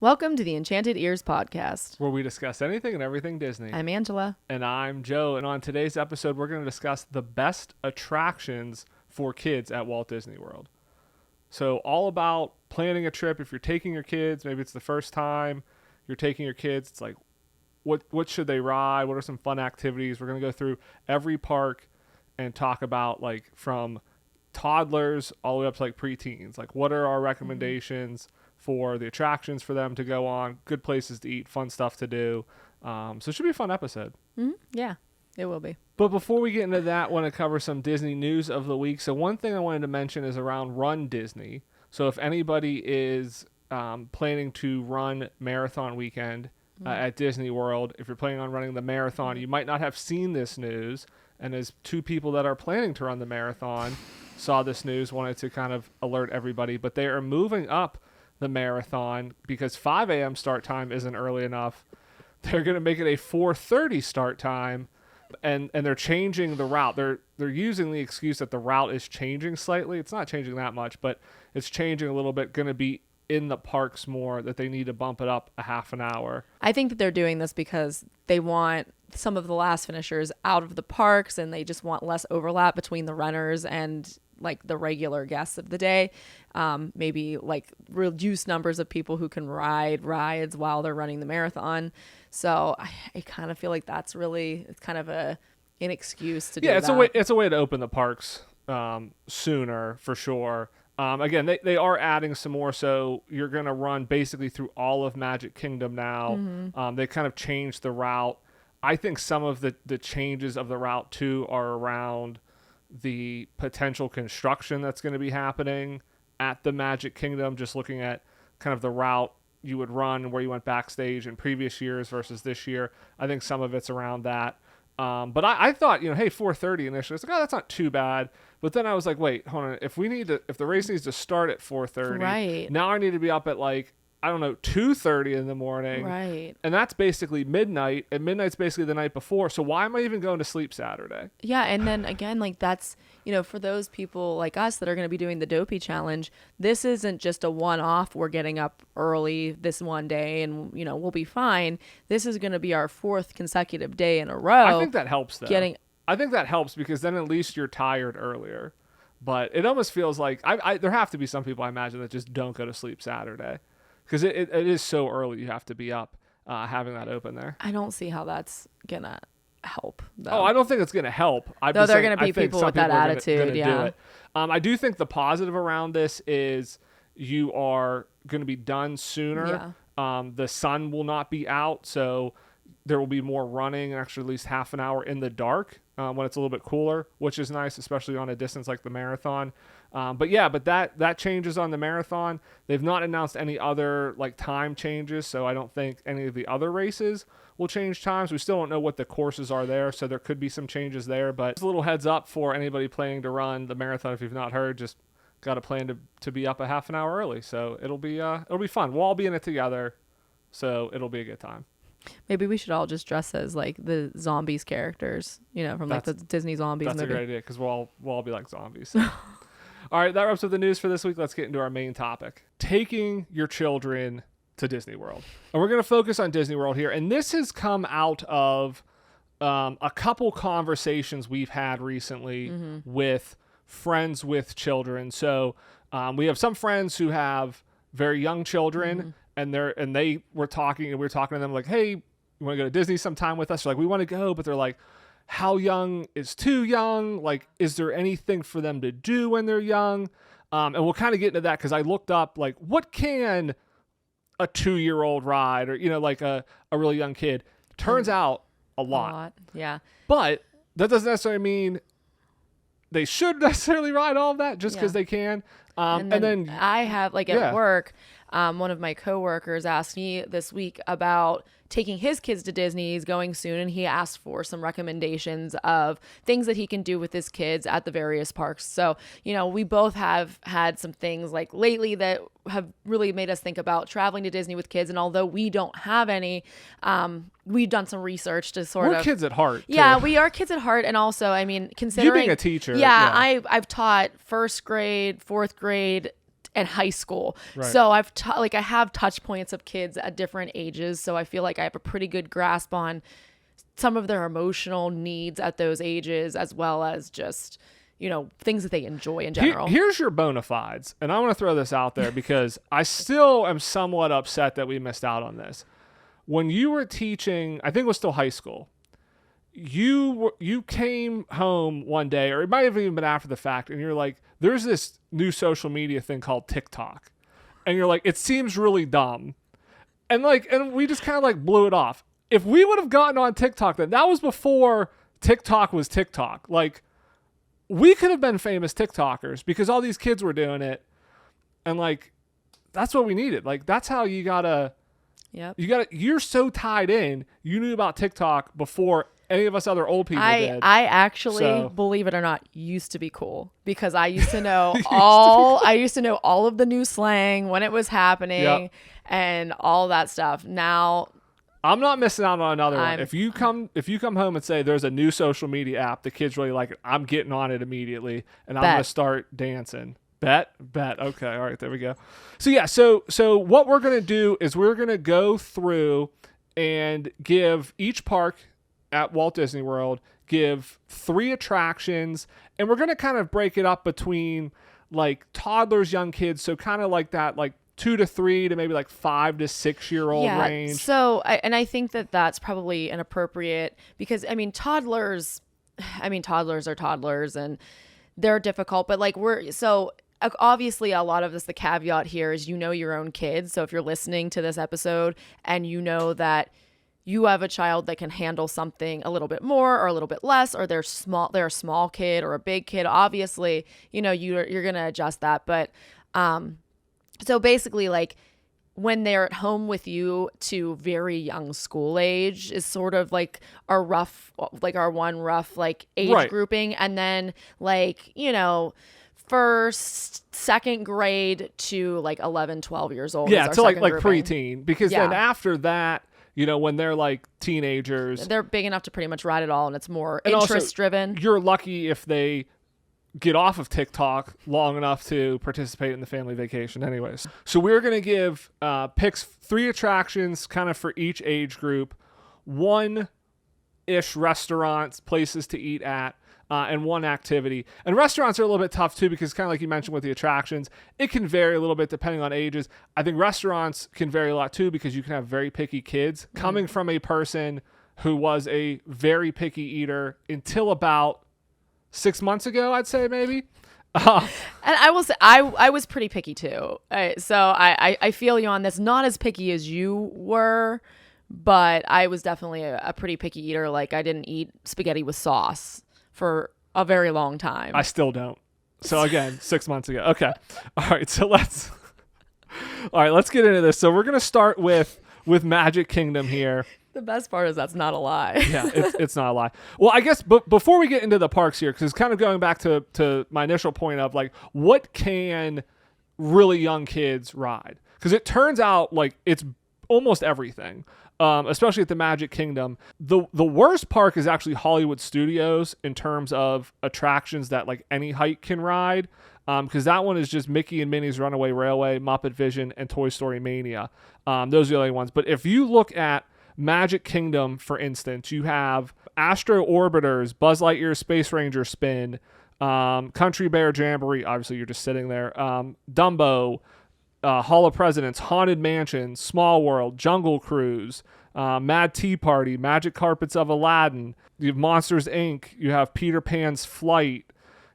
Welcome to the Enchanted Ears podcast, where we discuss anything and everything Disney. I'm Angela. And I'm Joe. And on today's episode, we're going to discuss the best attractions for kids at Walt Disney World. So all about planning a trip. If you're taking your kids, maybe it's the first time you're taking your kids, it's like, what should they ride? What are some fun activities? We're going to go through every park and talk about like from toddlers all the way up to like preteens. Like what are our recommendations for the attractions for them to go on, good places to eat, fun stuff to do. So it should be a fun episode. Mm-hmm. Yeah, it will be. But before we get into that, I want to cover some Disney news of the week. So one thing I wanted to mention is around RunDisney. So if anybody is planning to run marathon weekend at Disney World, if you're planning on running the marathon, you might not have seen this news. And as two people that are planning to run the marathon saw this news, wanted to kind of alert everybody. But they are moving up the marathon because 5 a.m. start time isn't early enough. They're going to make it a 4:30 start time, and they're changing the route. They're using the excuse that the route is changing slightly. It's not changing that much, but it's changing a little bit. Going to be in the parks more, that they need to bump it up a half an hour. I think that they're doing this because they want some of the last finishers out of the parks, and they just want less overlap between the runners and like the regular guests of the day. Maybe like reduce numbers of people who can ride rides while they're running the marathon. So I kind of feel like it's kind of an excuse to do that. Yeah, it's a way to open the parks sooner for sure. Again, they are adding some more, so you're going to run basically through all of Magic Kingdom now. Mm-hmm. They kind of changed the route. I think some of the changes of the route too are around the potential construction that's going to be happening at the Magic Kingdom, just looking at kind of the route you would run where you went backstage in previous years versus this year. I think some of it's around that. But I thought, hey, 4:30 initially. It's like, oh, that's not too bad. But then I was like, wait, hold on. If the race needs to start at 4:30, right, now I need to be up at like, I don't know, 2:30 in the morning. Right. And that's basically midnight. And midnight's basically the night before. So why am I even going to sleep Saturday? Yeah. And then again, like that's, for those people like us that are going to be doing the Dopey Challenge, this isn't just a one-off. We're getting up early this one day and, we'll be fine. This is going to be our fourth consecutive day in a row. I think that helps though. I think that helps because then at least you're tired earlier. But it almost feels like there have to be some people I imagine that just don't go to sleep Saturday. Because it is so early, you have to be up having that open there. I don't see how that's going to help, though. Oh, I don't think it's going to help. Though there are going to be people with that attitude, yeah. Do it. I do think the positive around this is you are going to be done sooner. Yeah. The sun will not be out, so there will be more running, actually at least half an hour in the dark when it's a little bit cooler, which is nice, especially on a distance like the marathon. But that changes on the marathon. They've not announced any other like time changes, so I don't think any of the other races will change times. We still don't know what the courses are there, so there could be some changes there. But just a little heads up for anybody planning to run the marathon. If you've not heard, just got to plan to be up a half an hour early. So it'll be fun. We'll all be in it together, so it'll be a good time. Maybe we should all just dress as like the zombies characters, from like the Disney zombies movie. That's a great idea because we'll all be like zombies. So. All right, that wraps up the news for this week. Let's get into our main topic. Taking your children to Disney World. And we're going to focus on Disney World here. And this has come out of a couple conversations we've had recently with friends with children. So we have some friends who have very young children and we were talking to them like, hey, you want to go to Disney sometime with us? They're like, we want to go, but they're like, how young is too young? Like, is there anything for them to do when they're young? And we'll kind of get into that because I looked up, like, what can a 2-year-old ride or, like a really young kid? Turns out a lot. Yeah. But that doesn't necessarily mean they should necessarily ride all of that just because they can. And then I have, like, at work, one of my coworkers asked me this week about taking his kids to Disney. He's going soon, and he asked for some recommendations of things that he can do with his kids at the various parks. So, we both have had some things like lately that have really made us think about traveling to Disney with kids. And although we don't have any, we've done some research to We're kids at heart. Yeah, too. We are kids at heart. And also, I mean, considering you being a teacher. Yeah. I've taught first grade, fourth grade, and high school. Right. So I have touch points of kids at different ages. So I feel like I have a pretty good grasp on some of their emotional needs at those ages, as well as just, things that they enjoy in general. Here's your bona fides. And I want to throw this out there because I still am somewhat upset that we missed out on this. When you were teaching, I think it was still high school, you came home one day, or it might have even been after the fact, and you're like, there's this new social media thing called TikTok. And you're like, it seems really dumb. And we just kind of blew it off. If we would have gotten on TikTok then, that was before TikTok was TikTok. We could have been famous TikTokers because all these kids were doing it. And that's what we needed. That's how you gotta, Yep. You're so tied in. You knew about TikTok before any of us other old people did. I actually, believe it or not, used to be cool because I used to know all of the new slang when it was happening and all that stuff. Now I'm not missing out on another one. If you come home and say there's a new social media app, the kids really like it, I'm getting on it immediately and I'm going to start dancing. Bet. Okay. All right. There we go. So yeah. So what we're going to do is we're going to go through and give each park at Walt Disney World, give 3 attractions, and we're going to kind of break it up between toddlers, young kids. So kind of that 2 to 3 to maybe 5 to 6 year old range. So, I think that that's probably inappropriate because toddlers are toddlers and they're difficult, but obviously a lot of this, the caveat here is, your own kids. So if you're listening to this episode and you know that you have a child that can handle something a little bit more or a little bit less, or they're a small kid or a big kid, obviously, you're going to adjust that. But, so basically when they're at home with you to very young school age is sort of our one rough age grouping. And then first, second grade to 11, 12 years old. Yeah, to grouping. preteen. Because then after that, when they're teenagers, they're big enough to pretty much ride it all, and it's more interest driven. You're lucky if they get off of TikTok long enough to participate in the family vacation anyways. So we're going to give picks 3 attractions kind of for each age group, 1-ish restaurants, places to eat at, and 1 activity. And restaurants are a little bit tough too because kind of like you mentioned with the attractions, it can vary a little bit depending on ages. I think restaurants can vary a lot too because you can have very picky kids. Coming from a person who was a very picky eater until about 6 months ago, I'd say maybe. And I will say I was pretty picky too. So I feel you on this. Not as picky as you were, but I was definitely a pretty picky eater. I didn't eat spaghetti with sauce for a very long time. I still don't. So again, 6 months ago. Okay. All right. So let's get into this. So we're going to start with Magic Kingdom here. The best part is that's not a lie. Yeah, it's not a lie. Well, I guess before we get into the parks here, because it's kind of going back to my initial point of what can really young kids ride? Because it turns out it's almost everything. Especially at the Magic Kingdom. The worst park is actually Hollywood Studios in terms of attractions that any height can ride. Because that one is just Mickey and Minnie's Runaway Railway, Muppet Vision, and Toy Story Mania. Those are the only ones. But if you look at Magic Kingdom, for instance, you have Astro Orbiters, Buzz Lightyear Space Ranger Spin, Country Bear Jamboree. Obviously, you're just sitting there. Dumbo, Hall of Presidents, Haunted Mansion, Small World, Jungle Cruise, Mad Tea Party, Magic Carpets of Aladdin. You have Monsters, Inc. You have Peter Pan's Flight.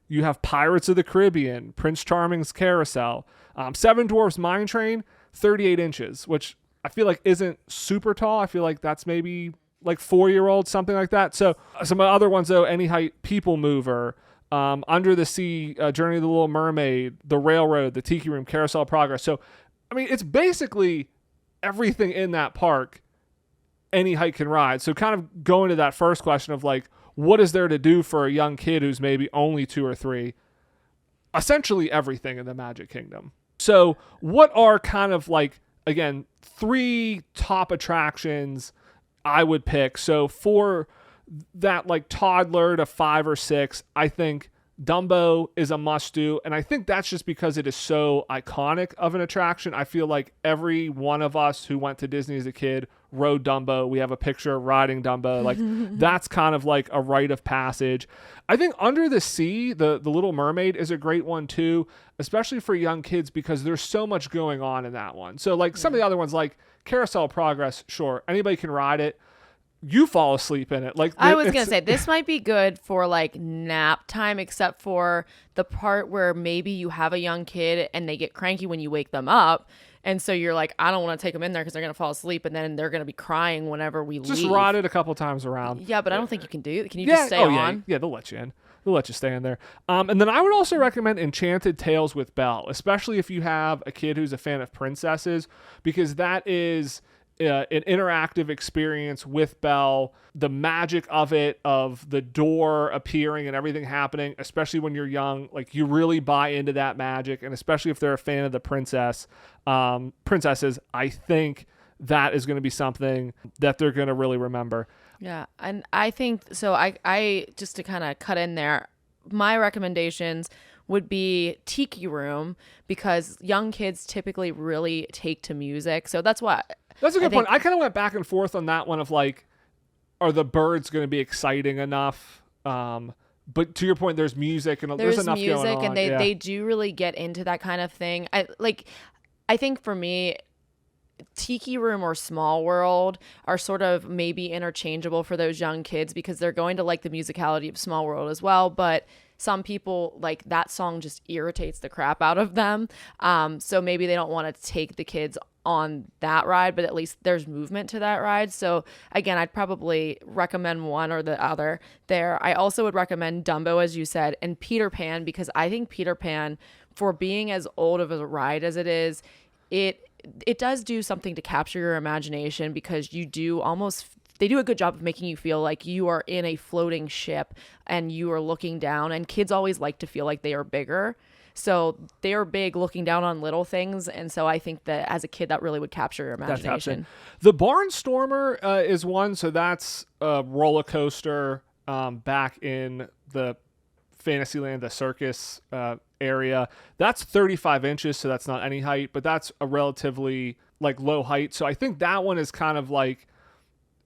You have Pirates of the Caribbean, Prince Charming's Carousel. Seven Dwarfs Mine Train, 38 inches, which I feel isn't super tall. I feel that's maybe 4-year-old, something like that. So some other ones, though, Any Height People Mover, Under the Sea, Journey of the Little Mermaid, The Railroad, The Tiki Room, Carousel of Progress. So, it's basically everything in that park any height can ride. So kind of going to that first question of what is there to do for a young kid who's maybe only 2 or 3? Essentially everything in the Magic Kingdom. So what are kind of again, 3 top attractions I would pick? So for that toddler to 5 or 6, I think Dumbo is a must do, and I think that's just because it is so iconic of an attraction. I feel like every one of us who went to Disney as a kid rode Dumbo. We have a picture riding Dumbo. Like that's kind of like a rite of passage. I think Under the Sea, the Little Mermaid is a great one too, especially for young kids because there's so much going on in that one. So like some of the other ones like Carousel of Progress, sure, anybody can ride it. You fall asleep in it. Like I was gonna say this might be good for like nap time, except for the part where maybe you have a young kid and they get cranky when you wake them up, and so you're like, I don't want to take them in there because they're gonna fall asleep, and then they're gonna be crying whenever we leave. Just ride it a couple times around. Yeah, but I don't think you can do. Can you just stay on? Yeah, they'll let you in. They'll let you stay in there. And then I would also recommend Enchanted Tales with Belle, especially if you have a kid who's a fan of princesses, because that is an interactive experience with Belle. The magic of it, of the door appearing and everything happening, especially when you're young, like you really buy into that magic. And especially if they're a fan of the princesses, I think that is going to be something that they're going to really remember. Yeah, and I think so. I just to kind of cut in there, my recommendations would be Tiki Room because young kids typically really take to music. So that's why. That's a good point. I kind of went back and forth on that one of like, are the birds going to be exciting enough? But to your point, there's music and there's enough music going on. And they do really get into that kind of thing. I think for me, Tiki Room or Small World are sort of maybe interchangeable for those young kids because they're going to like the musicality of Small World as well. But some people, like, that song just irritates the crap out of them. So maybe they don't want to take the kids on that ride, but at least there's movement to that ride. So again, I'd probably recommend one or the other there. I also would recommend Dumbo, as you said, and Peter Pan, because I think Peter Pan, for being as old of a ride as it is, it does do something to capture your imagination because they do a good job of making you feel like you are in a floating ship and you are looking down, and kids always like to feel like they are bigger. So they are big looking down on little things. And so I think that as a kid, that really would capture your imagination. The Barnstormer is one. So that's a roller coaster back in the Fantasyland, the circus area. That's 35 inches. So that's not any height, but that's a relatively like low height. So I think that one is kind of like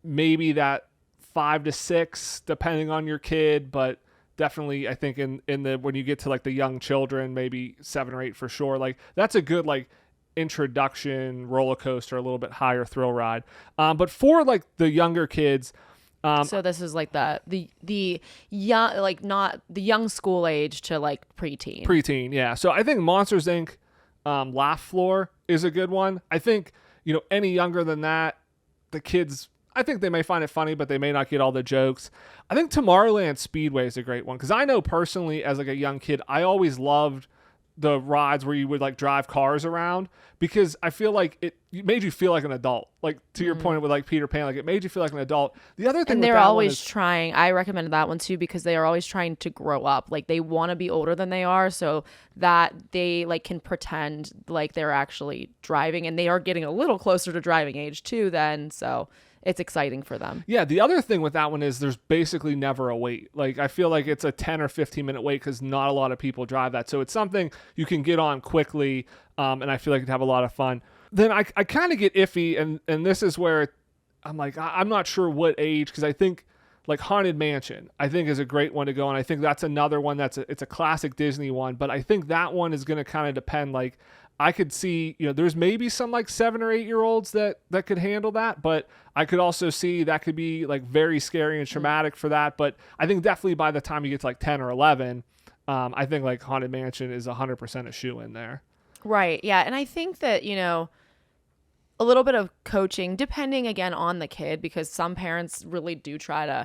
maybe that 5 to 6, depending on your kid, but definitely I think in the when you get to like the young children, maybe 7 or 8 for sure. Like that's a good like introduction roller coaster, a little bit higher thrill ride. But for like the younger kids, so this is like the young, like not the young school age to like preteen. Yeah. So I think Monsters Inc. Laugh Floor is a good one. I think any younger than that, the kids, I think they may find it funny, but they may not get all the jokes. I think Tomorrowland Speedway is a great one because I know personally as like a young kid, I always loved the rides where you would like drive cars around because I feel like it made you feel like an adult. Like to your point with like Peter Pan, like it made you feel like an adult. The other thing, and they're always trying. I recommended that one too because they are always trying to grow up. Like they want to be older than they are, so that they like can pretend like they're actually driving, and they are getting a little closer to driving age too. Then so. It's exciting for them. Yeah, the other thing with that one is there's basically never a wait. Like I feel like it's a 10 or 15 minute wait because not a lot of people drive that. So it's something you can get on quickly, and I feel like you'd have a lot of fun. Then I kind of get iffy, and this is where I'm like, I'm not sure what age, because I think like Haunted Mansion, I think is a great one to go on. I think that's another one it's a classic Disney one, but I think that one is going to kind of depend. Like I could see, there's maybe some like 7 or 8 year olds that could handle that, but I could also see that could be like very scary and traumatic for that. But I think definitely by the time you get to like 10 or 11, I think like Haunted Mansion is 100% a shoe in there. Right. Yeah. And I think that, a little bit of coaching, depending again on the kid, because some parents really do try to,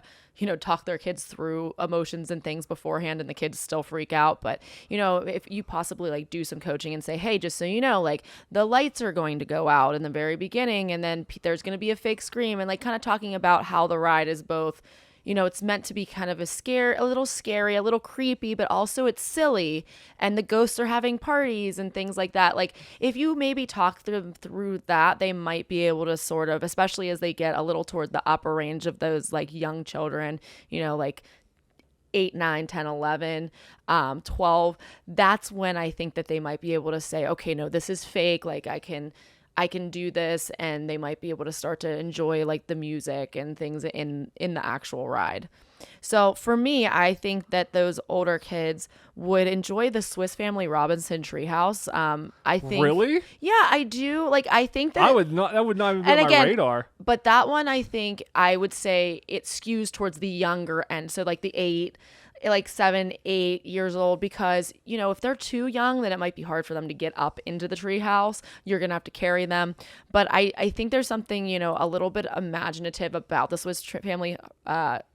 talk their kids through emotions and things beforehand, and the kids still freak out. But, if you possibly like do some coaching and say, hey, just so you know, like the lights are going to go out in the very beginning, and then there's going to be a fake scream, and like kind of talking about how the ride is both, it's meant to be kind of a little scary, a little creepy, but also it's silly, and the ghosts are having parties and things like that. Like if you maybe talk them through that, they might be able to sort of, especially as they get a little toward the upper range of those like young children, like 8, 9, 10, 11, 12, that's when I think that they might be able to say, okay, no, this is fake. Like I can do this, and they might be able to start to enjoy like the music and things in the actual ride. So for me, I think that those older kids would enjoy the Swiss Family Robinson Treehouse. I think Really? Yeah, I do. Like I think that I would not. That would not even be and on my again, radar. but that one, I think I would say it skews towards the younger end. So like the 8, like 7, 8 years old, because, you know, if they're too young, then it might be hard for them to get up into the treehouse. You're going to have to carry them. But I think there's something, you know, a little bit imaginative about the Family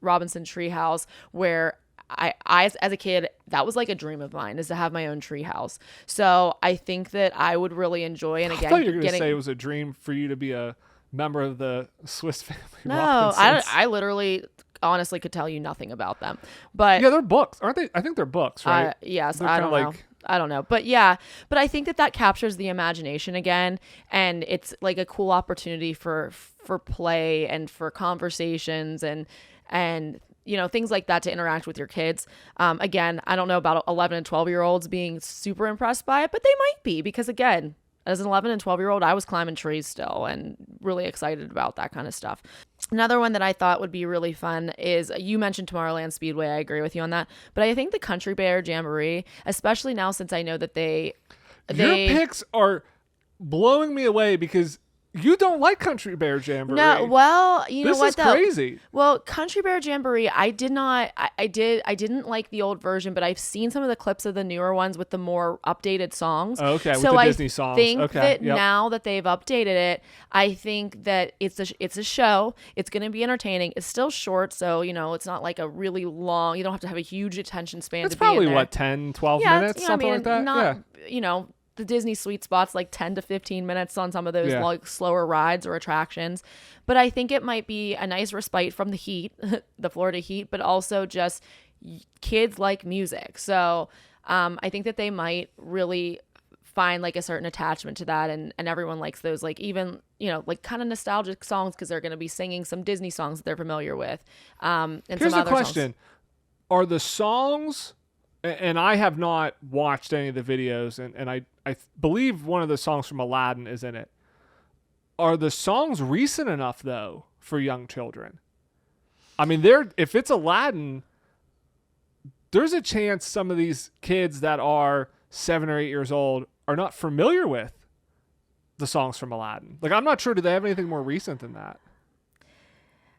Robinson treehouse, where I as a kid, that was like a dream of mine, is to have my own treehouse. So I think that I would really enjoy. And again, I thought you were going to say it was a dream for you to be a member of the Swiss Family no, Robinsons. I literally honestly could tell you nothing about them. But yeah, they're books, aren't they? I think they're books, right? Yes, They're I kinda don't know. I don't know. But yeah, but I think that captures the imagination again, and it's like a cool opportunity for play and for conversations and you know, things like that to interact with your kids. Again, I don't know about 11 and 12-year-olds being super impressed by it, but they might be, because again, as an 11 and 12-year-old, I was climbing trees still and really excited about that kind of stuff. Another one that I thought would be really fun is, you mentioned Tomorrowland Speedway. I agree with you on that. But I think the Country Bear Jamboree, especially now since I know that Your picks are blowing me away, because you don't like Country Bear Jamboree. No, well, you know what though? This is crazy. Well, Country Bear Jamboree, I didn't like the old version, but I've seen some of the clips of the newer ones with the more updated songs. Oh, okay, so with the Disney songs. I think Okay, that yep. now that they've updated it, I think that it's a show. It's going to be entertaining. It's still short, so, you know, it's not like a really long, you don't have to have a huge attention span It's to be in probably, there. what, 10, 12 Yeah, minutes? yeah, Something like that? not, Yeah. you know, the Disney sweet spot's like 10 to 15 minutes on some of those Yeah. like slower rides or attractions. But I think it might be a nice respite from the heat, the Florida heat, but also just kids like music. So I think that they might really find like a certain attachment to that, and everyone likes those, like, even, you know, like kind of nostalgic songs, because they're going to be singing some Disney songs that they're familiar with. And Here's some a other question. songs. Are the songs, and I have not watched any of the videos, and I believe one of the songs from Aladdin is in it. Are the songs recent enough, though, for young children? I mean, if it's Aladdin, there's a chance some of these kids that are 7 or 8 years old are not familiar with the songs from Aladdin. Like, I'm not sure, do they have anything more recent than that?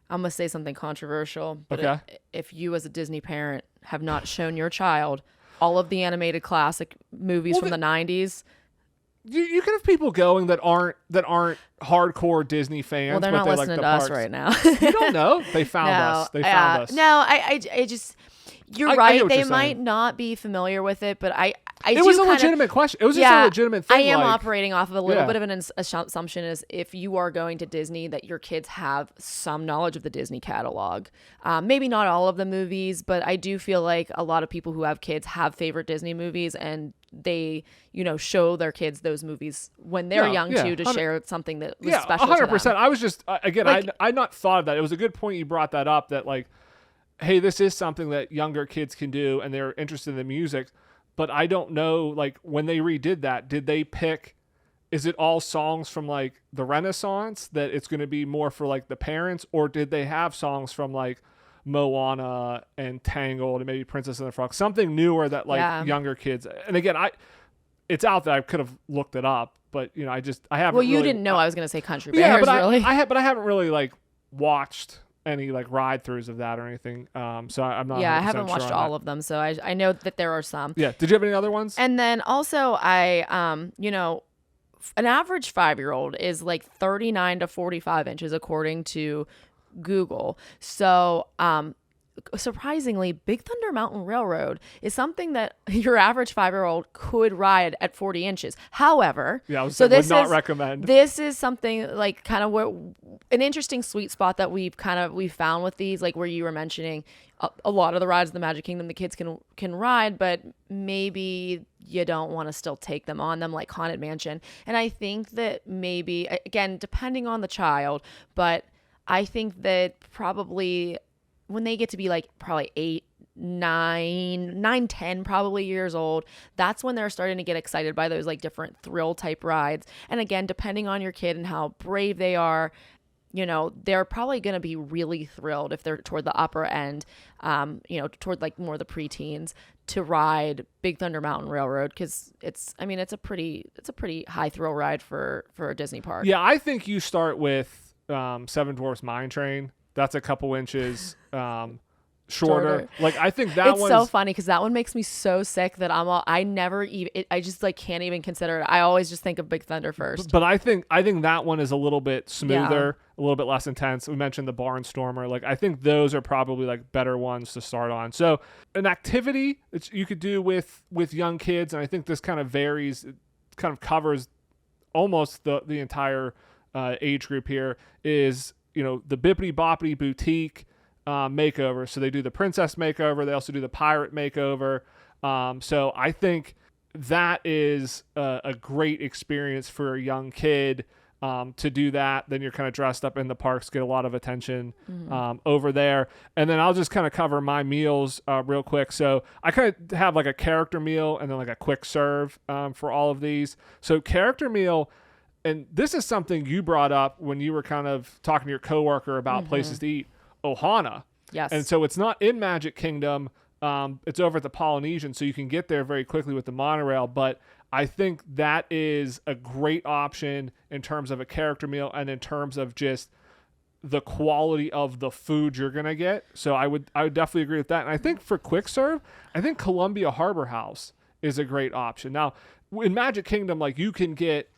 I'm going to say something controversial, but Okay. if you as a Disney parent have not shown your child all of the animated classic movies from the 90s, you can have people going that aren't hardcore Disney fans. well, they're but not they like listening the to us parks. right now. You don't know. They found us. They found us. No, I just, you're I get right. what They you're might saying. not be familiar with it, but I It do was a kinda, legitimate question. It was just a legitimate thing. I am like, operating off of a little Yeah. bit of an assumption, is if you are going to Disney, that your kids have some knowledge of the Disney catalog. Maybe not all of the movies, but I do feel like a lot of people who have kids have favorite Disney movies, and they, you know, show their kids those movies when they're young too, to share something that was special to them. 100%. I was just, again, Like- I not thought of that. It was a good point you brought that up, that like, hey, this is something that younger kids can do, and they're interested in the music. But I don't know, like, when they redid that, did they pick, is it all songs from like the Renaissance that it's going to be more for like the parents, or did they have songs from like Moana and Tangled and maybe Princess and the Frog, something newer that like younger kids? And again, it's out there. I could have looked it up, but you know, I haven't. Well, you really, didn't know I was going to say Country Bears, yeah, but really. I haven't really like watched any like ride throughs of that or anything. So I'm not. Yeah, I 100% haven't watched sure on all that. of them, so I know that there are some. Yeah. Did you have any other ones? And then also you know, an average 5-year-old is like 39 to 45 inches according to Google. So, surprisingly, Big Thunder Mountain Railroad is something that your average 5-year-old could ride at 40 inches. However, Yeah, I was so saying, would this not is recommend. This is something like kind of an interesting sweet spot that we've found with these, like where you were mentioning a lot of the rides of the Magic Kingdom the kids can ride, but maybe you don't want to still take them on them, like Haunted Mansion. And I think that maybe, again, depending on the child, but I think that probably when they get to be like probably 8, 9, 10 probably years old. That's when they're starting to get excited by those like different thrill type rides. And again, depending on your kid and how brave they are, they're probably going to be really thrilled if they're toward the upper end, toward like more the preteens, to ride Big Thunder Mountain Railroad, because it's a pretty high thrill ride for a Disney park. Yeah, I think you start with Seven Dwarfs Mine Train. That's a couple inches shorter. Like, I think it's so funny because that one makes me so sick that I just like can't even consider it. I always just think of Big Thunder first. But I think that one is a little bit smoother, a little bit less intense. We mentioned the Barnstormer. Like, I think those are probably like better ones to start on. So an activity that you could do with young kids, and I think this kind of varies, it kind of covers almost the entire age group here, is the Bippity Boppity Boutique makeover. So they do the princess makeover. They also do the pirate makeover. So I think that is a great experience for a young kid to do that. Then you're kind of dressed up in the parks, get a lot of attention over there. And then I'll just kind of cover my meals real quick. So I kind of have like a character meal and then like a quick serve for all of these. So character meal, and this is something you brought up when you were kind of talking to your coworker about places to eat. Ohana. Yes. And so it's not in Magic Kingdom. It's over at the Polynesian, so you can get there very quickly with the monorail. But I think that is a great option in terms of a character meal and in terms of just the quality of the food you're going to get. So I would definitely agree with that. And I think for quick serve, I think Columbia Harbor House is a great option. Now, in Magic Kingdom, like, you can get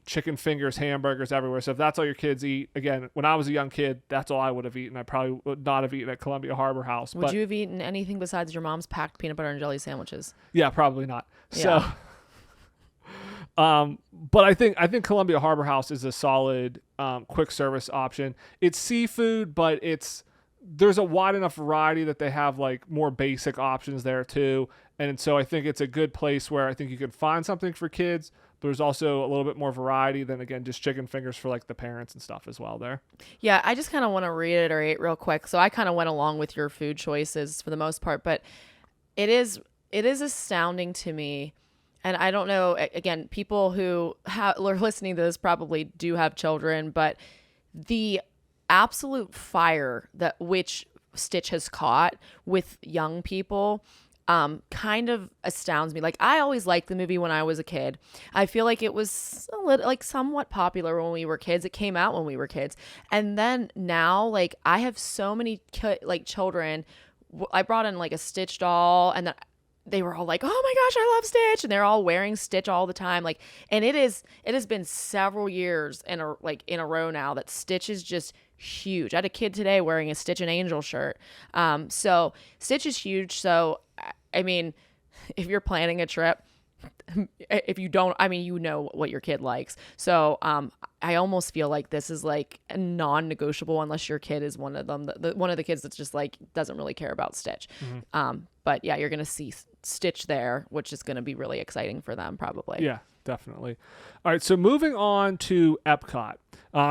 chicken fingers, hamburgers everywhere. So if that's all your kids eat, again, when I was a young kid, that's all I would have eaten. I probably would not have eaten at Columbia Harbor House. Would you have eaten anything besides your mom's packed peanut butter and jelly sandwiches? Yeah, probably not. Yeah. So, but I think Columbia Harbor House is a solid quick service option. It's seafood, but there's a wide enough variety that they have like more basic options there too. And so I think it's a good place where I think you can find something for kids, but there's also a little bit more variety than, again, just chicken fingers for like the parents and stuff as well there. Yeah, I just kind of want to reiterate real quick. So I kind of went along with your food choices for the most part, but it is astounding to me. And I don't know, again, people who are listening to this probably do have children, but the absolute fire which Stitch has caught with young people kind of astounds me. Like, I always liked the movie when I was a kid. I feel like it was somewhat popular when we were kids. It came out when we were kids. And then now, like, I have so many children. I brought in like a Stitch doll, and then they were all like, "Oh my gosh, I love Stitch." And they're all wearing Stitch all the time. Like, and it has been several years in a row now that Stitch is just huge. I had a kid today wearing a Stitch and Angel shirt. So Stitch is huge. So, I mean, if you're planning a trip, if you don't, I mean, what your kid likes. So, I almost feel like this is like a non-negotiable unless your kid is one of them, one of the kids that's just like doesn't really care about Stitch. But yeah, you're going to see Stitch there, which is going to be really exciting for them probably. Yeah, definitely. All right, so moving on to Epcot.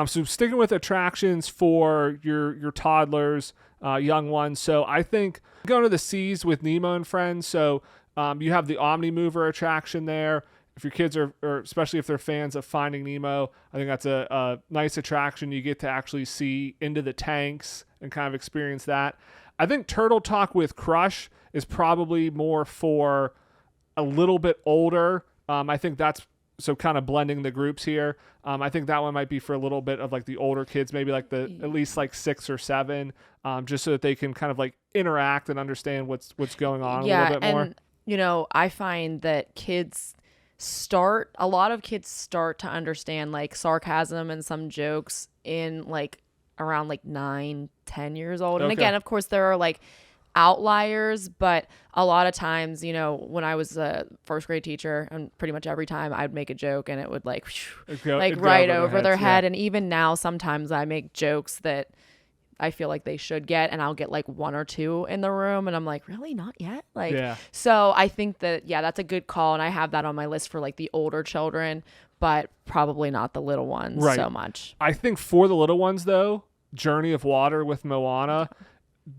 So sticking with attractions for your toddlers, young ones. So I think going to the seas with Nemo and Friends. So you have the Omni Mover attraction there. If your kids are, or especially if they're fans of Finding Nemo, I think that's a nice attraction. You get to actually see into the tanks and kind of experience that. I think Turtle Talk with Crush is probably more for a little bit older. I think that's, so kind of blending the groups here. I think that one might be for a little bit of like the older kids, maybe like at least like 6 or 7, just so that they can kind of like interact and understand what's going on a little bit more. And, I find that a lot of kids start to understand like sarcasm and some jokes in like around like 9, 10 years old. And again, of course, there are like outliers, but a lot of times, when I was a first grade teacher, and pretty much every time I'd make a joke and it would go right over their head. Yeah. And even now, sometimes I make jokes that I feel like they should get, and I'll get like 1 or 2 in the room, and I'm like, really, not yet? So I think that, that's a good call, and I have that on my list for like the older children, but probably not the little ones so much. I think for the little ones though, Journey of Water with Moana,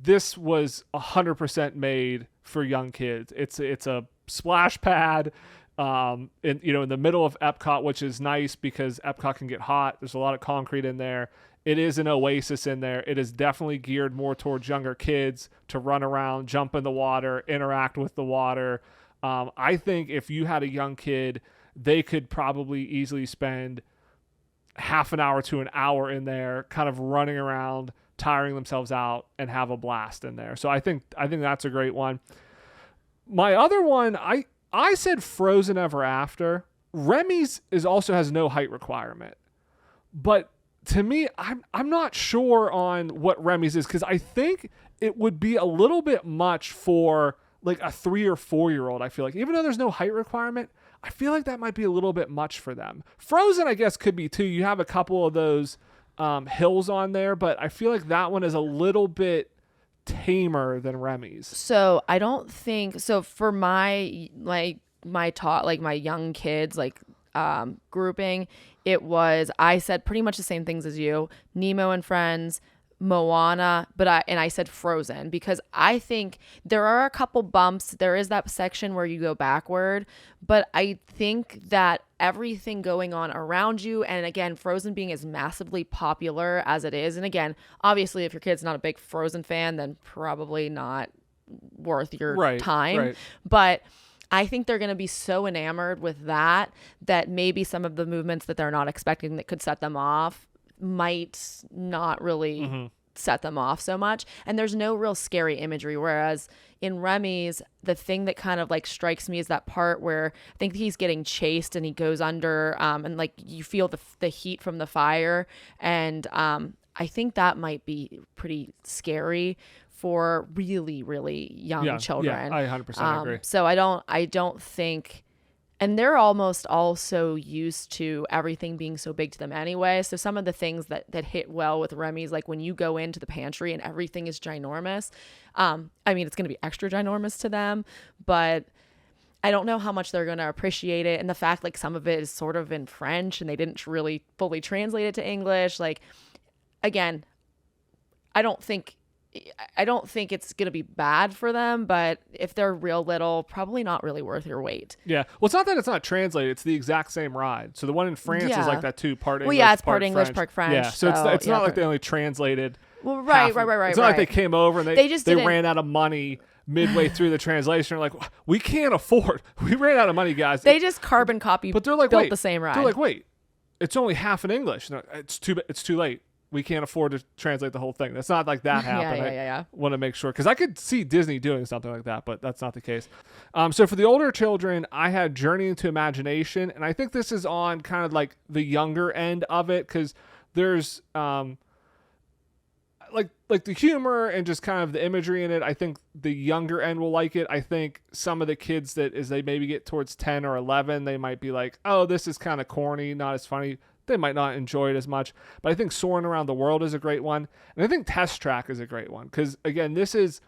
this was 100% made for young kids. It's a splash pad, in the middle of Epcot, which is nice because Epcot can get hot. There's a lot of concrete in there. It is an oasis in there. It is definitely geared more towards younger kids to run around, jump in the water, interact with the water. I think if you had a young kid, they could probably easily spend half an hour to an hour in there, kind of running around, tiring themselves out, and have a blast in there. So I think that's a great one. My other one, I said Frozen Ever After. Remy's also has no height requirement, but to me, I'm not sure on what Remy's is, because I think it would be a little bit much for like a 3 or 4 year old. I feel like, even though there's no height requirement, I feel like that might be a little bit much for them. Frozen, I guess, could be too. You have a couple of those hills on there, but I feel like that one is a little bit tamer than Remy's. So I don't think so for my young kids grouping. I said pretty much the same things as you: Nemo and Friends, Moana, but I said Frozen, because I think there are a couple bumps. There is that section where you go backward, but I think that everything going on around you, and again, Frozen being as massively popular as it is, and again, obviously if your kid's not a big Frozen fan, then probably not worth your time. Right. But I think they're going to be so enamored with that maybe some of the movements that they're not expecting that could set them off might not really set them off so much. And there's no real scary imagery. Whereas in Remy's, the thing that kind of like strikes me is that part where I think he's getting chased and he goes under, and like you feel the heat from the fire. And I think that might be pretty scary for really, really young children. Yeah, I 100% agree. So I don't think, and they're almost also used to everything being so big to them anyway. So some of the things that hit well with Remy's, like when you go into the pantry and everything is ginormous. I mean, it's going to be extra ginormous to them, but I don't know how much they're going to appreciate it. And the fact like some of it is sort of in French and they didn't really fully translate it to English. Like, again, I don't think it's going to be bad for them, but if they're real little, probably not really worth your wait. Yeah. Well, it's not that it's not translated. It's the exact same ride. So the one in France is like that too, part English, it's part English, part French. Yeah. So it's not like they only translated. Well, right. It's not like they came over and they ran out of money midway through the translation. They're like, we can't afford. We ran out of money, guys. They just carbon copy, but they're like, built the same ride. They're like, wait, it's only half in English. No, it's too late. We can't afford to translate the whole thing. That's not like that happened. I want to make sure, because I could see Disney doing something like that, but that's not the case. So for the older children, I had Journey into Imagination, and I think this is on kind of like the younger end of it, because there's like the humor and just kind of the imagery in it. I think the younger end will like it. I think some of the kids that as they maybe get towards 10 or 11, they might be like, oh, this is kind of corny, not as funny. They might not enjoy it as much, but I think Soarin' Around the World is a great one. And I think Test Track is a great one, because again, it's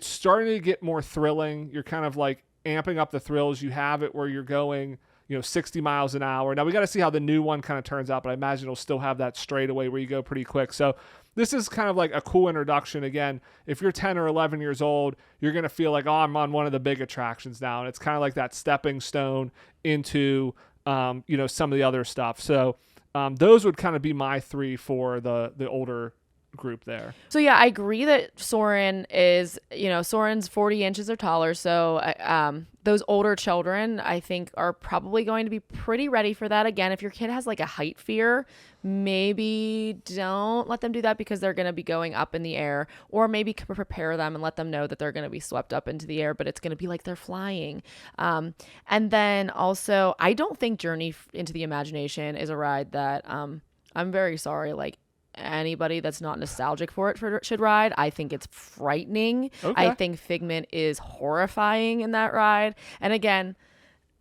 starting to get more thrilling. You're kind of like amping up the thrills. You have it where you're going, 60 miles an hour. Now we got to see how the new one kind of turns out, but I imagine it'll still have that straightaway where you go pretty quick. So this is kind of like a cool introduction. Again, if you're 10 or 11 years old, you're going to feel like, oh, I'm on one of the big attractions now. And it's kind of like that stepping stone into, some of the other stuff. So those would kind of be my three for the older group there. So yeah, I agree that Soarin' is, Soarin's 40 inches or taller. So those older children, I think, are probably going to be pretty ready for that. Again, if your kid has like a height fear, maybe don't let them do that, because they're going to be going up in the air, or maybe prepare them and let them know that they're going to be swept up into the air, but it's going to be like they're flying. And then also, I don't think Journey into the Imagination is a ride that I'm very sorry, like anybody that's not nostalgic for it should ride. I think it's frightening. Okay. I think Figment is horrifying in that ride. And again,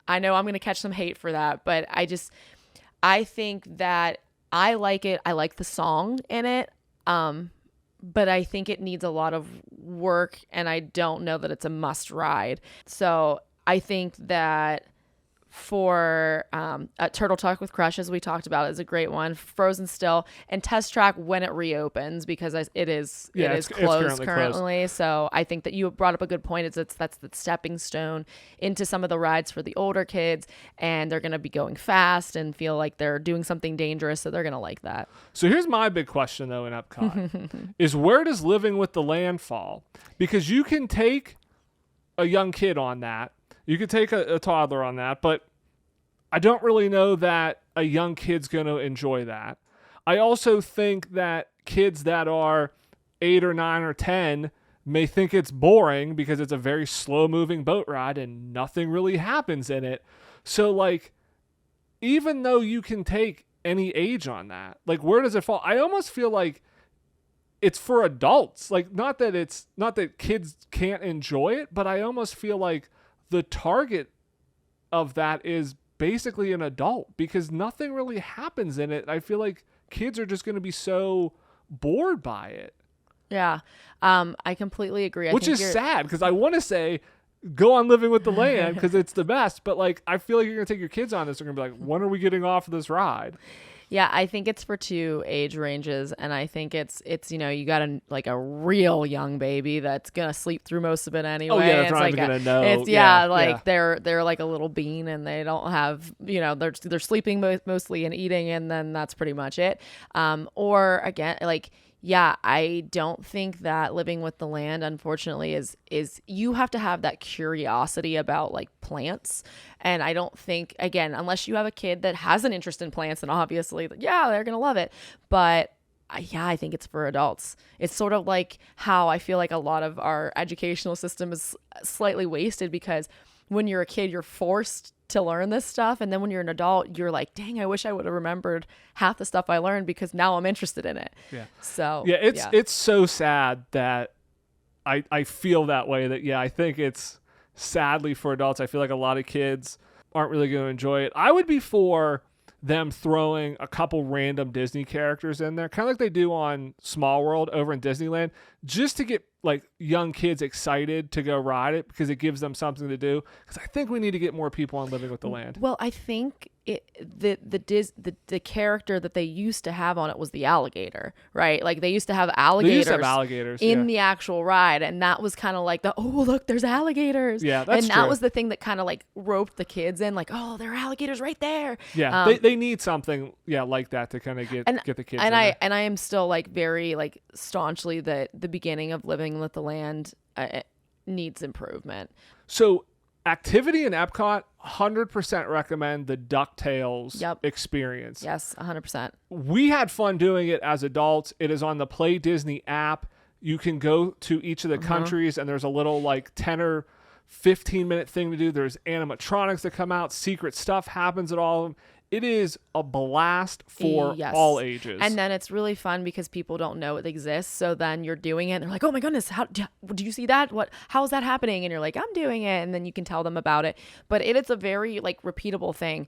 I know I'm going to catch some hate for that, but I think that I like it. I like the song in it. But I think it needs a lot of work, and I don't know that it's a must ride. So I think that for Turtle Talk with Crush, as we talked about, is a great one. Frozen still, and Test Track when it reopens, because it is closed currently. So I think that you brought up a good point. That's the stepping stone into some of the rides for the older kids, and they're going to be going fast and feel like they're doing something dangerous, so they're going to like that. So here's my big question though in Epcot is, where does Living with the Land fall? Because you can take a young kid on that. You could take a toddler on that, but I don't really know that a young kid's going to enjoy that. I also think that kids that are 8 or 9 or 10 may think it's boring because it's a very slow-moving boat ride and nothing really happens in it. So, like, even though you can take any age on that, like, where does it fall? I almost feel like it's for adults. Like, not that kids can't enjoy it, but I almost feel like the target of that is basically an adult, because nothing really happens in it. I feel like kids are just going to be so bored by it. Yeah. I completely agree. Which is sad, because I want to say go on Living with the Land because it's the best, but like I feel like you're going to take your kids on this. They're going to be like, when are we getting off of this ride? Yeah, I think it's for 2 age ranges, and I think it's you got a real young baby that's gonna sleep through most of it anyway. Oh yeah, that's it's not even gonna know. They're like a little bean, and they don't have they're sleeping mostly and eating, and then that's pretty much it. Or again, like. Yeah, I don't think that Living with the Land, unfortunately, is you have to have that curiosity about like plants. And I don't think, again, unless you have a kid that has an interest in plants, and obviously, yeah, they're going to love it. But yeah, I think it's for adults. It's sort of like how I feel like a lot of our educational system is slightly wasted, because when you're a kid, you're forced to learn this stuff. And then when you're an adult, you're like, dang, I wish I would have remembered half the stuff I learned, because now I'm interested in it. Yeah. So yeah, it's so sad that I feel that way. That, yeah, I think it's sadly for adults. I feel like a lot of kids aren't really going to enjoy it. I would be for them throwing a couple random Disney characters in there, kind of like they do on Small World over in Disneyland, just to get like young kids excited to go ride it, because it gives them something to do. Because I think we need to get more people on Living with the Land. Well, I think the character that they used to have on it was the alligator, right? Like they used to have alligators, in the actual ride, and that was kind of like oh look, there's alligators. Yeah, that's and true. That was the thing that kind of like roped the kids in, like, oh, there are alligators right there. Yeah, they need something like that to kind of get the kids. And I am still like very like staunchly that the beginning of Living with the Land needs improvement. So activity in Epcot, 100% recommend the DuckTales experience. Yes, 100%. We had fun doing it as adults. It is on the Play Disney app. You can go to each of the countries, and there's a little like 10 or 15-minute thing to do. There's animatronics that come out. Secret stuff happens at all of them. It is a blast for all ages. And then it's really fun because people don't know it exists. So then you're doing it and they're like, oh my goodness, how do you see that? How is that happening? And you're like, I'm doing it. And then you can tell them about it. But it's a very like repeatable thing.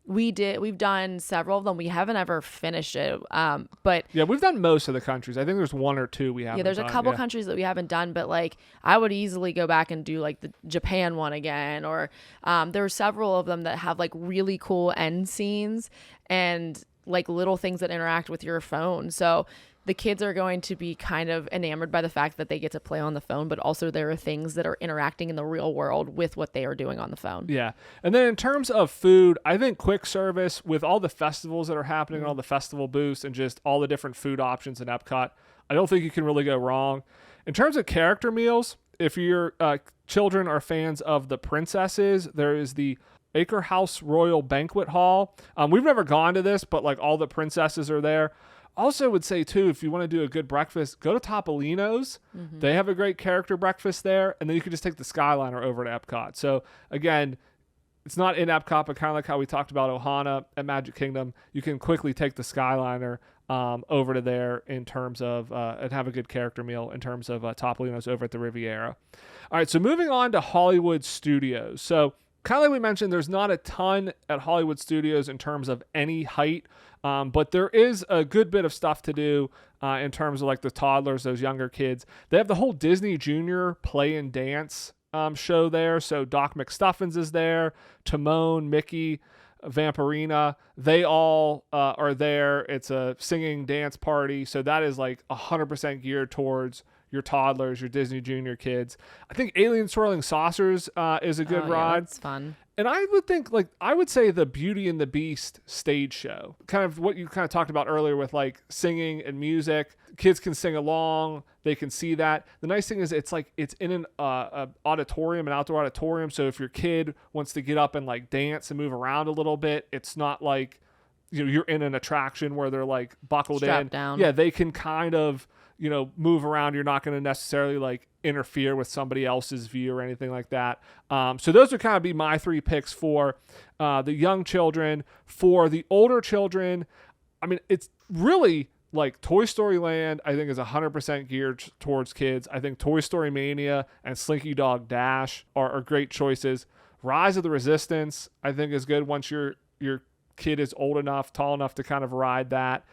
We've done several of them. We haven't ever finished it. But yeah, we've done most of the countries. I think there's 1 or 2 we haven't done. Yeah, there's a couple countries that we haven't done, but like I would easily go back and do like the Japan one again, or there are several of them that have like really cool end scenes and like little things that interact with your phone. So the kids are going to be kind of enamored by the fact that they get to play on the phone, but also there are things that are interacting in the real world with what they are doing on the phone. Yeah. And then in terms of food, I think quick service with all the festivals that are happening, all the festival booths, and just all the different food options in Epcot, I don't think you can really go wrong. In terms of character meals, if your children are fans of the princesses, there is the Acre House Royal Banquet Hall. We've never gone to this, but like all the princesses are there. Also would say too, if you want to do a good breakfast, go to Topolino's. They have a great character breakfast there, and then you can just take the Skyliner over to Epcot. So again, it's not in Epcot, but kind of like how we talked about Ohana at Magic Kingdom, you can quickly take the Skyliner over to there in terms of and have a good character meal in terms of Topolino's over at the Riviera. All right, so moving on to Hollywood Studios. So kind of like we mentioned, there's not a ton at Hollywood Studios in terms of any height, but there is a good bit of stuff to do in terms of like the toddlers, those younger kids. They have the whole Disney Junior play and dance show there. So Doc McStuffins is there, Timon, Mickey, Vampirina, they all are there. It's a singing dance party, so that is like 100% geared towards your toddlers, your Disney Junior kids. I think Alien Swirling Saucers is a good ride. Yeah, that's fun. And I would think, like, I would say the Beauty and the Beast stage show, kind of what you kind of talked about earlier with like singing and music. Kids can sing along. They can see that. The nice thing is it's in an auditorium, an outdoor auditorium. So if your kid wants to get up and like dance and move around a little bit, it's not like, you're in an attraction where they're like buckled Strapped in. down. Yeah, they can kind of, move around. You're not going to necessarily like interfere with somebody else's view or anything like that. So those would kind of be my 3 picks for the young children. For the older children, I mean, it's really like Toy Story Land, I think, is 100% geared towards kids. I think Toy Story Mania and Slinky Dog Dash are great choices. Rise of the Resistance, I think, is good once your kid is old enough, tall enough to kind of ride that.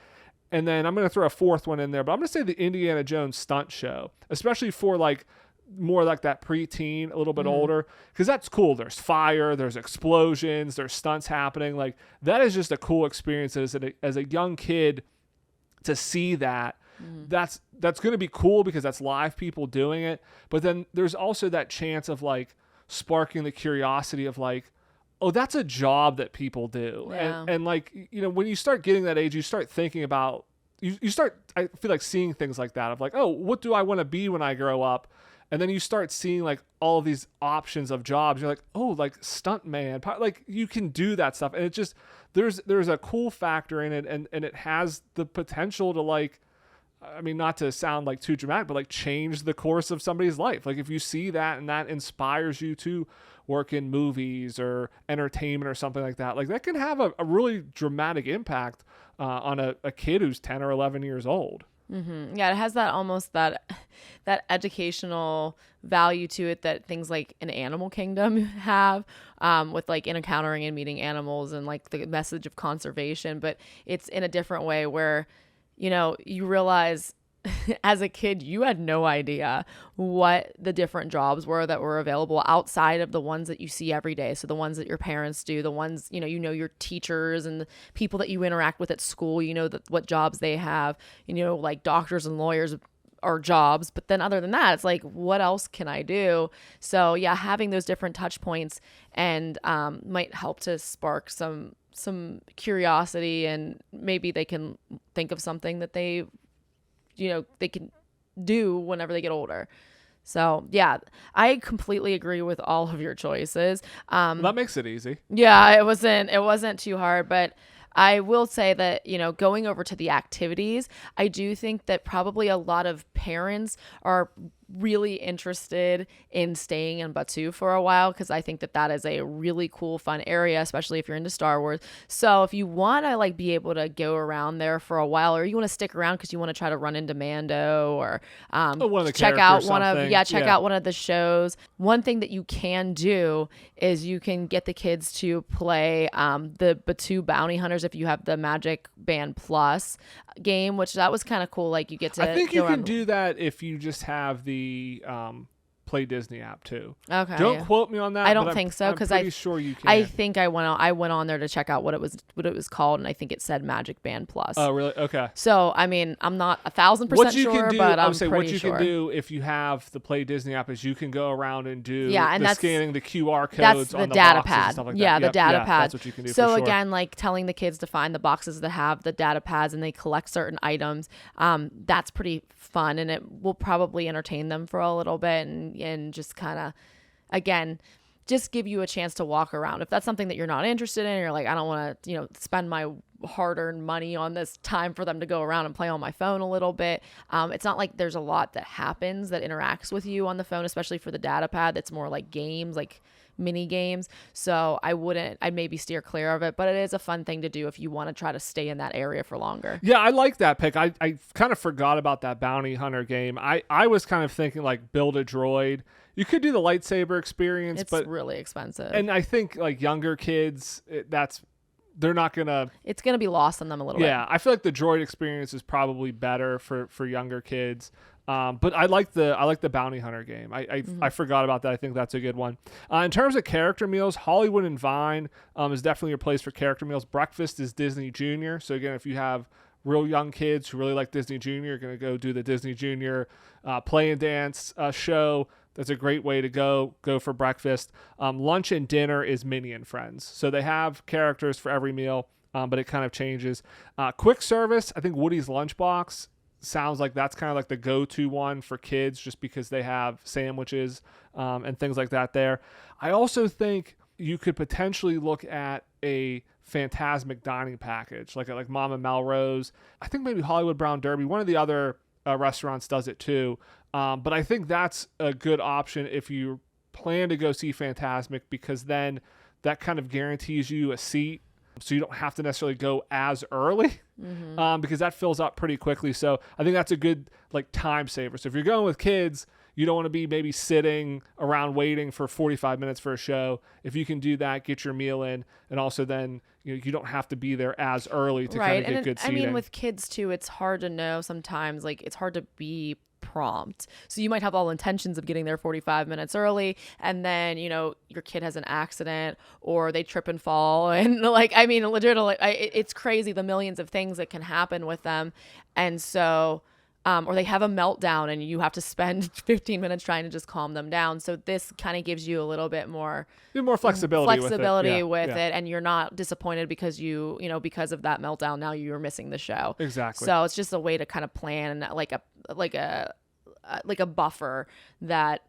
And then I'm going to throw a 4th one in there, but I'm going to say the Indiana Jones stunt show, especially for like more like that preteen, a little bit older, because that's cool. There's fire, there's explosions, there's stunts happening. Like, that is just a cool experience as a young kid to see that. That's going to be cool because that's live people doing it. But then there's also that chance of like sparking the curiosity of like, oh, that's a job that people do. Yeah. And like, when you start getting that age, you start thinking about, you start, I feel like, seeing things like that of like, oh, what do I want to be when I grow up? And then you start seeing like all of these options of jobs. You're like, oh, like stuntman, like you can do that stuff. And it just, there's a cool factor in it. And it has the potential to like, I mean, not to sound like too dramatic, but like change the course of somebody's life. Like if you see that and that inspires you to work in movies or entertainment or something like that can have a really dramatic impact on a kid who's 10 or 11 years old. Mm-hmm. Yeah, it has that almost that educational value to it that things like an Animal Kingdom have, with like encountering and meeting animals and like the message of conservation, but it's in a different way where, you realize as a kid, you had no idea what the different jobs were that were available outside of the ones that you see every day. So the ones that your parents do, the ones, your teachers and the people that you interact with at school, what jobs they have, like doctors and lawyers are jobs. But then other than that, it's like, what else can I do? So yeah, having those different touch points and might help to spark some curiosity, and maybe they can think of something that they can do whenever they get older. So yeah, I completely agree with all of your choices. That makes it easy. Yeah, it wasn't too hard, but I will say that, going over to the activities, I do think that probably a lot of parents are really interested in staying in Batuu for a while, because I think that is a really cool, fun area, especially if you're into Star Wars. So if you want to like be able to go around there for a while, or you want to stick around because you want to try to run into Mando, or check out out one of the shows. One thing that you can do is you can get the kids to play the Batuu Bounty Hunters if you have the Magic Band Plus game, which that was kind of cool. Like you get to, I think you can do that if you just have the Play Disney app too. Okay. Don't quote me on that. I don't think so, because I'm sure you can. I think I went on there to check out what it was called, and I think it said Magic Band Plus. Oh, really? Okay. So I mean, I'm not 1,000% sure, but I'm pretty what you sure. can do if you have the Play Disney app is you can go around and do and that's scanning the QR codes that's on the the data boxes pad. and stuff like Yeah, that. the data pad. That's what you can do. So for sure. again, like telling the kids to find the boxes that have the data pads and they collect certain items, that's pretty fun, and it will probably entertain them for a little bit, and just kind of, again, just give you a chance to walk around. If that's something that you're not interested in, you're like, I don't want to, spend my hard-earned money on this time for them to go around and play on my phone a little bit. It's not like there's a lot that happens that interacts with you on the phone, especially for the data pad. That's more like games, like mini games. So I'd maybe steer clear of it, but it is a fun thing to do if you want to try to stay in that area for longer. Yeah, I like that pick. I kind of forgot about that bounty hunter game. I was kind of thinking like build a droid. You could do the lightsaber experience, but it's really expensive. And I think like younger kids, they're not gonna. It's gonna be lost on them a little bit. Yeah, I feel like the droid experience is probably better for younger kids. But I like the bounty hunter game. I forgot about that. I think that's a good one. In terms of character meals, Hollywood and Vine is definitely your place for character meals. Breakfast is Disney Junior. So again, if you have real young kids who really like Disney Junior, you're going to go do the Disney Junior play and dance show. That's a great way to go for breakfast. Lunch and dinner is Minnie and Friends. So they have characters for every meal, but it kind of changes. Quick service, I think Woody's Lunchbox sounds like that's kind of like the go-to one for kids just because they have sandwiches and things like that there. I also think you could potentially look at a Fantasmic dining package, like Mama Melrose. I think maybe Hollywood Brown Derby. One of the other restaurants does it too. But I think that's a good option if you plan to go see Fantasmic, because then that kind of guarantees you a seat. So you don't have to necessarily go as early because that fills up pretty quickly. So I think that's a good time saver. So if you're going with kids, you don't want to be maybe sitting around waiting for 45 minutes for a show. If you can do that, get your meal in, and also then you don't have to be there as early to kind of get good seating. I mean, with kids too, it's hard to know sometimes. It's hard to be prompt. So you might have all intentions of getting there 45 minutes early, and then your kid has an accident or they trip and fall, and legitimately it's crazy the millions of things that can happen with them. And so or they have a meltdown and you have to spend 15 minutes trying to just calm them down. So this kind of gives you a little bit more flexibility with it, and you're not disappointed because because of that meltdown now you're missing the show. Exactly. So it's just a way to kind of plan like a buffer that,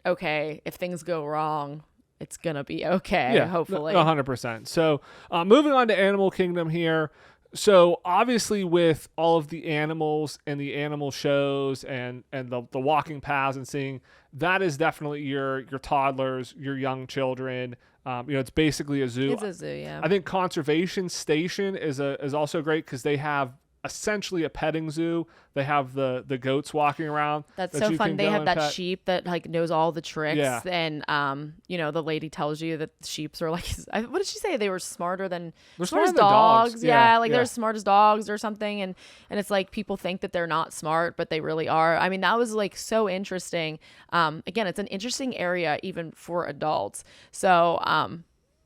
okay, if things go wrong, it's gonna be okay. Hopefully 100%. So moving on to Animal Kingdom here. So obviously with all of the animals and the animal shows and the walking paths and seeing, that is definitely your toddlers, your young children. It's basically a zoo. It's a zoo, yeah. I think Conservation Station is also great because they have essentially a petting zoo. They have the goats walking around. That's so fun. They have that sheep that knows all the tricks, and the lady tells you that sheeps are what did she say? They were smarter than dogs. They're as smart as dogs or something, and it's people think that they're not smart, but they really are. I mean, that was so interesting. Again, it's an interesting area even for adults. So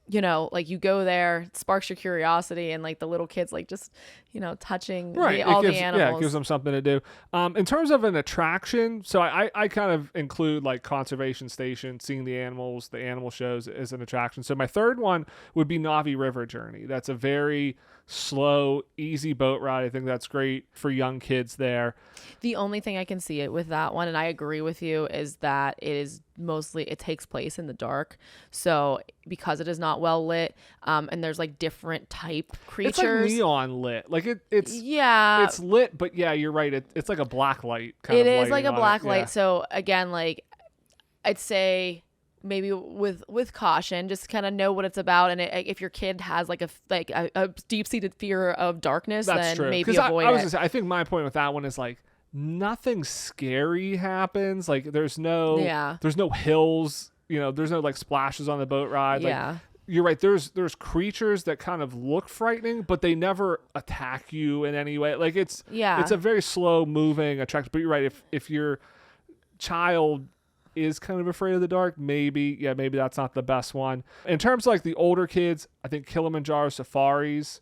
you go there, it sparks your curiosity, and the little kids just touching all the animals. Yeah, it gives them something to do. In terms of an attraction, so I kind of include Conservation Station, seeing the animals, the animal shows as an attraction. So my third one would be Navi River Journey. That's a very slow, easy boat ride. I think that's great for young kids there. The only thing I can see it with that one, and I agree with you, is that it takes place in the dark. So because it is not well lit, and there's different type creatures. It's neon lit. It's lit, but yeah, you're right. It's like a black light kind of. It is like a black light. Yeah. So again, I'd say maybe with caution, just kind of know what it's about, and if your kid has a deep-seated fear of darkness, that's then true. Maybe avoid I was it. gonna say, I think my point with that one is nothing scary happens. There's no hills, there's no splashes on the boat ride. Yeah. You're right. There's creatures that kind of look frightening, but they never attack you in any way. It's a very slow moving attraction. But you're right. If your child is kind of afraid of the dark, maybe that's not the best one. In terms of the older kids, I think Kilimanjaro Safaris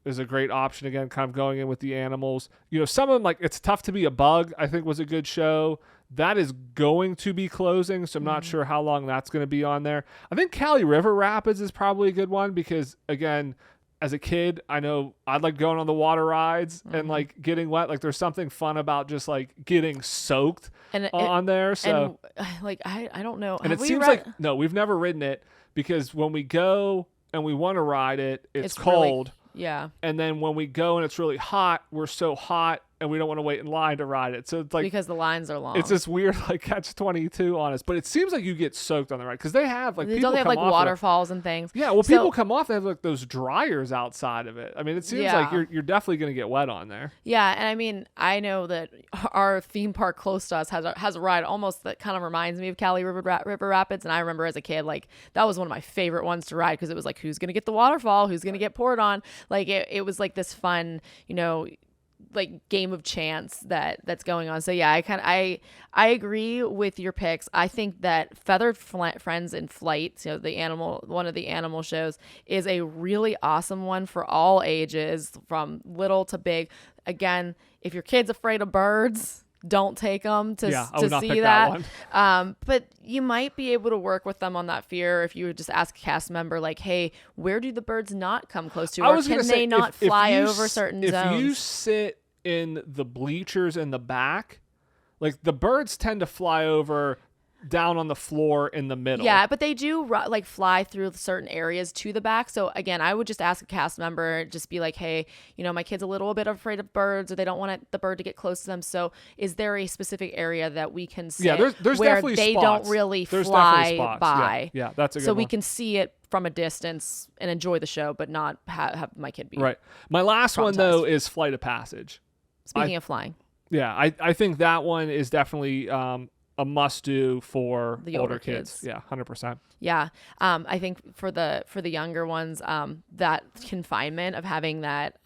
is a great option. Again, kind of going in with the animals. Some of them, It's Tough to Be a Bug, I think was a good show. That is going to be closing, so I'm not sure how long that's going to be on there. I think Cali River Rapids is probably a good one because, again, as a kid, I know I'd like going on the water rides and getting wet. There's something fun about just getting soaked on there. So I don't know. And it seems no, we've never ridden it because when we go and we want to ride it, it's cold. Yeah. And then when we go and it's really hot, we're so hot and we don't want to wait in line to ride it. So it's because the lines are long. It's this weird catch-22 on us. But it seems like you get soaked on the ride because they have they have waterfalls and things. Yeah, well, people come off. They have those dryers outside of it. I mean, it seems like you're definitely going to get wet on there. Yeah, and I mean, I know that our theme park close to us has a ride almost that kind of reminds me of Cali River Rapids. And I remember as a kid, that was one of my favorite ones to ride because it was who's going to get the waterfall, who's going to get poured on. It was this fun, like game of chance that's going on. So yeah, I agree with your picks. I think that Feathered Friends in Flight, you know, one of the animal shows, is a really awesome one for all ages, from little to big. Again, if your kid's afraid of birds, don't take them to see that. But you might be able to work with them on that fear if you would just ask a cast member, like, hey, where do the birds not come close to? Or can they not fly over certain zones? If you sit in the bleachers in the back, like, the birds tend to fly over down on the floor in the middle. Yeah, but they do like fly through certain areas to the back. So again, I would just ask a cast member, just be like, hey, you know, my kid's a little bit afraid of birds, or they don't want the bird to get close to them. So is there a specific area that we can sit there's where definitely they spots. don't really There's fly by? Yeah, that's a good so one. we can see it from a distance and enjoy the show, but not have my kid be right. My last one, though, is Flight of Passage. Speaking of flying. Yeah, I think that one is definitely a must-do for the older kids. Yeah, 100%. Yeah, I think for the younger ones, that confinement of having that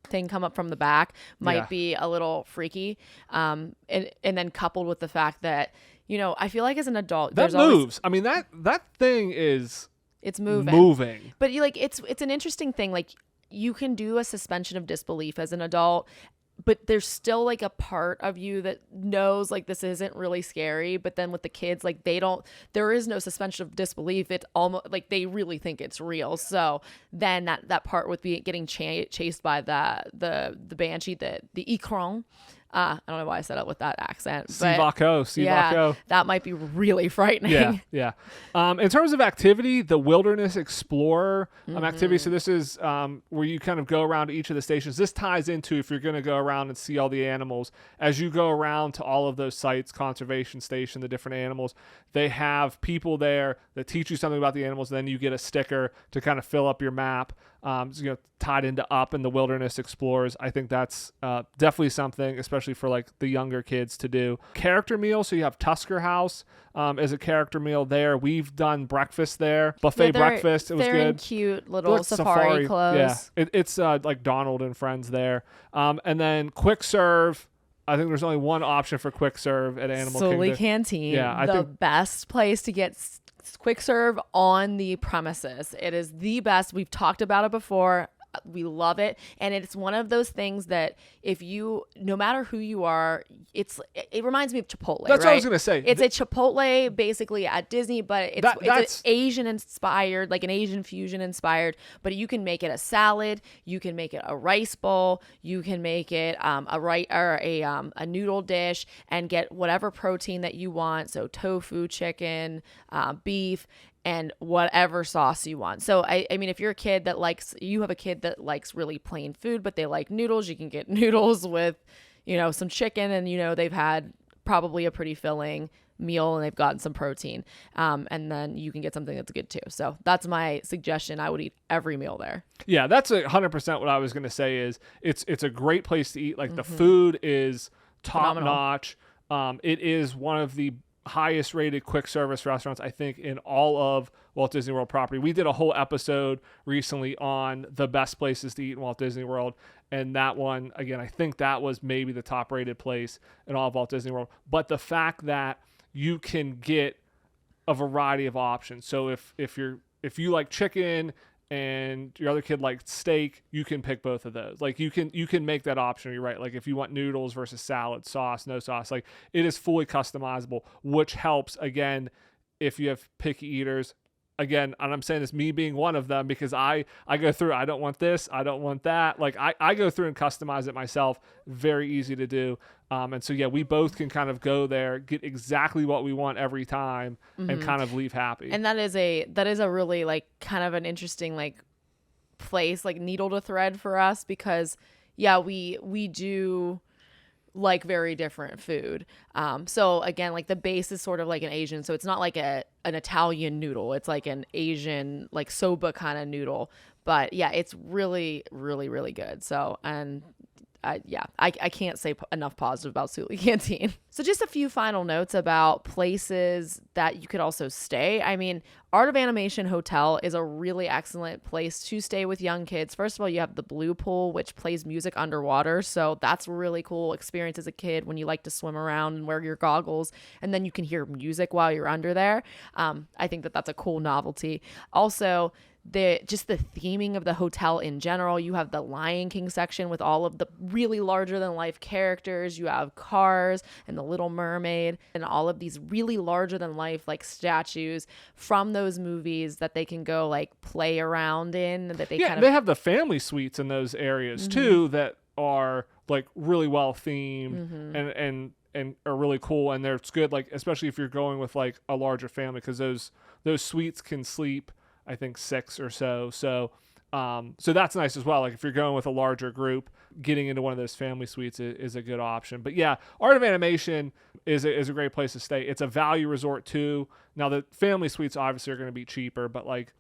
thing come up from the back might be a little freaky, and then coupled with the fact that, you know, I feel like as an adult, that moves. I mean, that thing is it's moving. But it's an interesting thing. Like, you can do a suspension of disbelief as an adult, but there's still like a part of you that knows like this isn't really scary. But then with the kids, like there is no suspension of disbelief. It's almost like they really think it's real. So then that part with getting chased by the banshee, the écran. I don't know why I said it with that accent. Sivako. That might be really frightening. Yeah. In terms of activity, the Wilderness Explorer activity. So this is where you kind of go around to each of the stations. This ties into if you're going to go around and see all the animals. As you go around to all of those sites, conservation station, the different animals, they have people there that teach you something about the animals. And then you get a sticker to kind of fill up your map. Tied into Up and the Wilderness Explorers. I think that's definitely something, especially for like the younger kids, to do. Character meal. So you have Tusker House as a character meal there. We've done breakfast there, buffet breakfast. It was they're good. In cute little safari clothes. Yeah, it's like Donald and Friends there. And then quick serve. I think there's only one option for quick serve at Animal Kingdom. Sully Canteen. Yeah, I think best place to get quick serve on the premises. It is the best. We've talked about it before. We love it. And it's one of those things that no matter who you are, it reminds me of Chipotle. That's what I was going to say. It's a Chipotle basically at Disney, but it's Asian inspired, like an Asian fusion inspired, but you can make it a salad. You can make it a rice bowl. You can make it a noodle dish and get whatever protein that you want. So tofu, chicken, beef, and whatever sauce you want. So I mean, if you have a kid that likes really plain food, but they like noodles, you can get noodles with, some chicken, and they've had probably a pretty filling meal and they've gotten some protein. And then you can get something that's good too. So that's my suggestion. I would eat every meal there. Yeah, that's 100% what I was going to say. Is it's a great place to eat. Like the food is top notch. It is one of the highest rated quick service restaurants, I think, in all of Walt Disney World property. We did a whole episode recently on the best places to eat in Walt Disney World, and that one, again, I think that was maybe the top rated place in all of Walt Disney World. But the fact that you can get a variety of options. So if you like chicken and your other kid likes steak, you can pick both of those. Like you can make that option. You're right. Like if you want noodles versus salad, sauce, no sauce, like it is fully customizable, which helps again if you have picky eaters. Again, and I'm saying this, me being one of them, because I go through, I don't want this, I don't want that. Like I go through and customize it myself. Very easy to do. And so, yeah, we both can kind of go there, get exactly what we want every time, and kind of leave happy. And that is a really like kind of an interesting like place, like needle to thread for us, because we do like very different food. So again, like the base is sort of like an Asian, so it's not like an Italian noodle. It's like an Asian like soba kind of noodle. But yeah, it's really, really, really good. So, and I can't say enough positive about Sully Canteen. So just a few final notes about places that you could also stay. I mean, Art of Animation Hotel is a really excellent place to stay with young kids. First of all, you have the Blue Pool, which plays music underwater. So that's a really cool experience as a kid when you like to swim around and wear your goggles, and then you can hear music while you're under there. I think that that's a cool novelty. Also, the theming of the hotel in general. You have the Lion King section with all of the really larger than life characters. You have Cars and the Little Mermaid and all of these really larger than life like statues from those movies that they can go like play around in. That they they have the family suites in those areas too that are like really well themed and are really cool, and it's good, like especially if you're going with like a larger family, because those suites can sleep I think 6 or so. So that's nice as well. Like if you're going with a larger group, getting into one of those family suites is a good option. But yeah, Art of Animation is a great place to stay. It's a value resort too. Now the family suites obviously are going to be cheaper, but like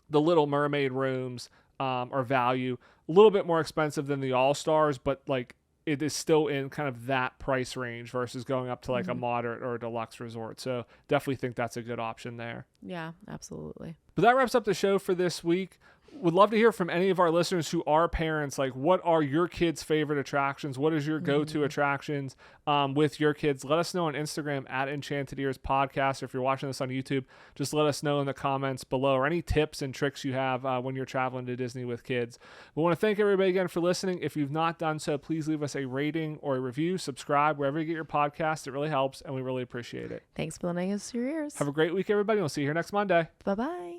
the Little Mermaid rooms are value, a little bit more expensive than the All Stars, but like it is still in kind of that price range versus going up to like a moderate or a deluxe resort. So definitely think that's a good option there. Yeah, absolutely. But that wraps up the show for this week. Would love to hear from any of our listeners who are parents. Like, what are your kids' favorite attractions? What is your go-to attractions with your kids? Let us know on Instagram at Enchanted Ears Podcast. Or if you're watching this on YouTube, just let us know in the comments below, or any tips and tricks you have when you're traveling to Disney with kids. We want to thank everybody again for listening. If you've not done so, please leave us a rating or a review. Subscribe wherever you get your podcast. It really helps, and we really appreciate it. Thanks for lending us your ears. Have a great week, everybody. We'll see you here next Monday. Bye-bye.